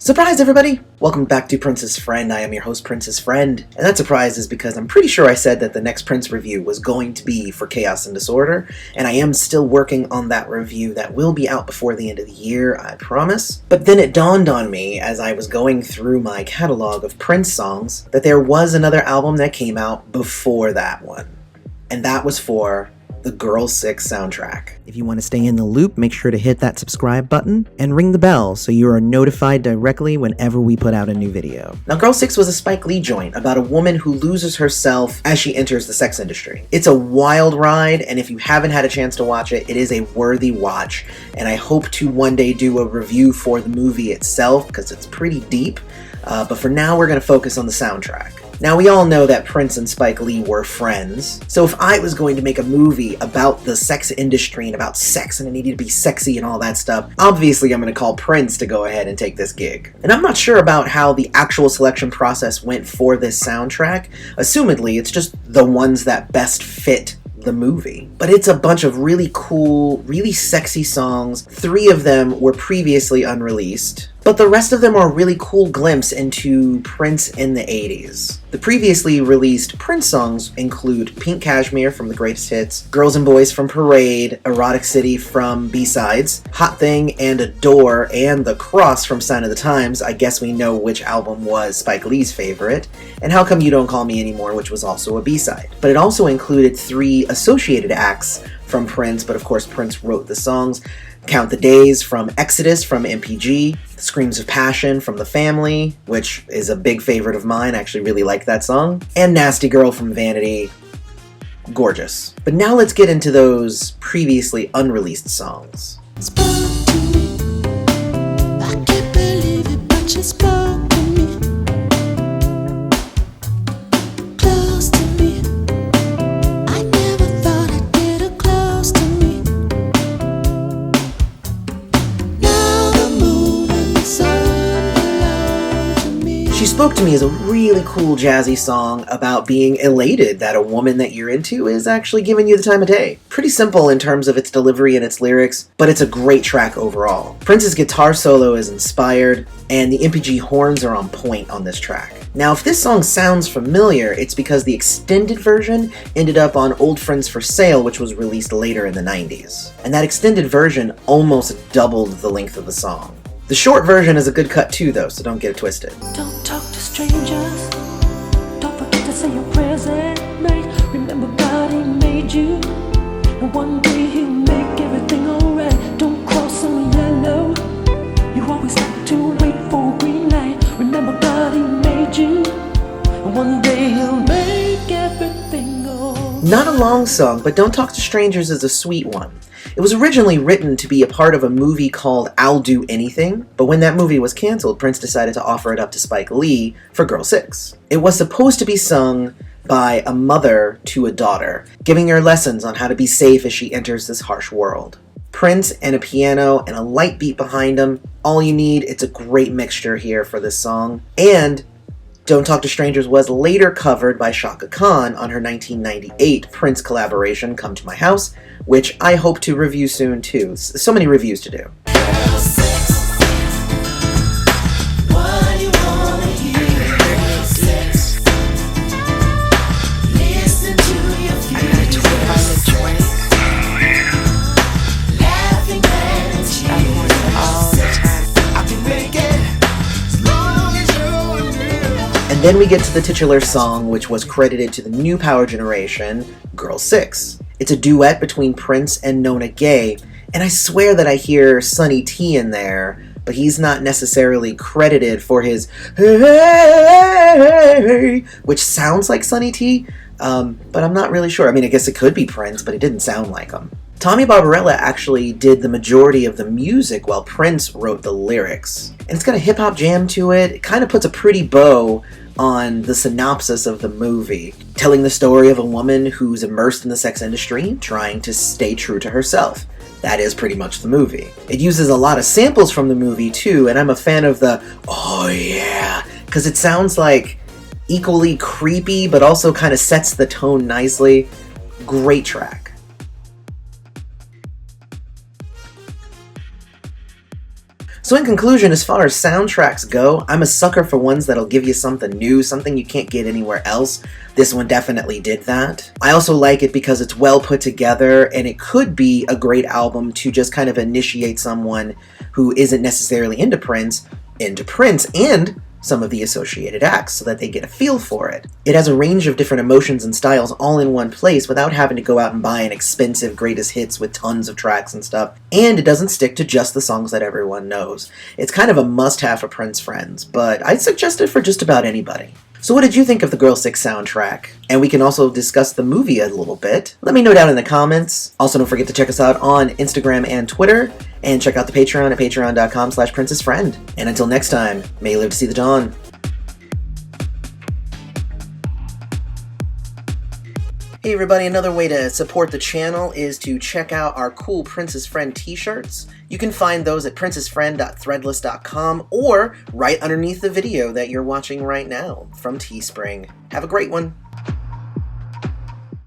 Surprise, everybody! Welcome back to Prince's Friend. I am your host, Prince's Friend. And that surprise is because I'm pretty sure I said that the next Prince review was going to be for Chaos and Disorder, and I am still working on that review that will be out before the end of the year, I promise. But then it dawned on me as I was going through my catalog of Prince songs that there was another album that came out before that one. And that was for the Girl 6 soundtrack. If you want to stay in the loop, make sure to hit that subscribe button and ring the bell so you are notified directly whenever we put out a new video. Now, Girl 6 was a Spike Lee joint about a woman who loses herself as she enters the sex industry. It's a wild ride, and if you haven't had a chance to watch it, it is a worthy watch, and I hope to one day do a review for the movie itself because it's pretty deep, but for now we're going to focus on the soundtrack. Now, we all know that Prince and Spike Lee were friends, so if I was going to make a movie about the sex industry and about sex and it needed to be sexy and all that stuff, obviously I'm going to call Prince to go ahead and take this gig. And I'm not sure about how the actual selection process went for this soundtrack. Assumedly, it's just the ones that best fit the movie. But it's a bunch of really cool, really sexy songs. 3 of them were previously unreleased, but the rest of them are a really cool glimpse into Prince in the 80s. The previously released Prince songs include Pink Cashmere from the Greatest Hits, Girls and Boys from Parade, Erotic City from B-Sides, Hot Thing and Adore, and The Cross from Sign of the Times. I guess we know which album was Spike Lee's favorite, and How Come You Don't Call Me Anymore, which was also a B-side. But it also included 3 associated acts from Prince, but of course Prince wrote the songs. Count the Days from Exodus from MPG, Screams of Passion from The Family, which is a big favorite of mine, I actually really like that song, and Nasty Girl from Vanity. Gorgeous. But now let's get into those previously unreleased songs. She Spoke to Me is a really cool jazzy song about being elated that a woman that you're into is actually giving you the time of day. Pretty simple in terms of its delivery and its lyrics, but it's a great track overall. Prince's guitar solo is inspired, and the MPG horns are on point on this track. Now, if this song sounds familiar, it's because the extended version ended up on Old Friends for Sale, which was released later in the 90s. And that extended version almost doubled the length of the song. The short version is a good cut too, though, so don't get it twisted. Don't talk to strangers. Don't forget to say your prayers at night. Remember God, He made you, and one day He'll make everything alright. Don't cross on yellow. You always have to wait for green light. Remember God, He made you, and one day He'll make everything alright. Not a long song, but Don't Talk to Strangers is a sweet one. It was originally written to be a part of a movie called I'll Do Anything, but when that movie was canceled, Prince decided to offer it up to Spike Lee for Girl 6. It was supposed to be sung by a mother to a daughter, giving her lessons on how to be safe as she enters this harsh world. Prince and a piano and a light beat behind him, all you need. It's a great mixture here for this song. And Don't Talk to Strangers was later covered by Chaka Khan on her 1998 Prince collaboration, Come to My House, which I hope to review soon too. So many reviews to do. Then we get to the titular song, which was credited to the new power generation, Girl 6. It's a duet between Prince and Nona Gay, and I swear that I hear Sonny T in there, but he's not necessarily credited for his hey, which sounds like Sonny T, but I'm not really sure. I mean, I guess it could be Prince, but it didn't sound like him. Tommy Barbarella actually did the majority of the music while Prince wrote the lyrics. And it's got a hip-hop jam to it. It kind of puts a pretty bow on the synopsis of the movie, telling the story of a woman who's immersed in the sex industry, trying to stay true to herself. That is pretty much the movie. It uses a lot of samples from the movie too, and I'm a fan of the "oh yeah," because it sounds like equally creepy, but also kind of sets the tone nicely. Great track. So in conclusion, as far as soundtracks go, I'm a sucker for ones that'll give you something new, something you can't get anywhere else. This one definitely did that. I also like it because it's well put together, and it could be a great album to just kind of initiate someone who isn't necessarily into Prince, and some of the associated acts so that they get a feel for it. It has a range of different emotions and styles all in one place without having to go out and buy an expensive greatest hits with tons of tracks and stuff, and it doesn't stick to just the songs that everyone knows. It's kind of a must-have for Prince friends, but I'd suggest it for just about anybody. So what did you think of the Girl 6 soundtrack? And we can also discuss the movie a little bit. Let me know down in the comments. Also, don't forget to check us out on Instagram and Twitter, and check out the Patreon at patreon.com/princessfriend. And until next time, may you live to see the dawn. Hey everybody, another way to support the channel is to check out our cool Princess Friend t-shirts. You can find those at princessfriend.threadless.com or right underneath the video that you're watching right now from Teespring. Have a great one.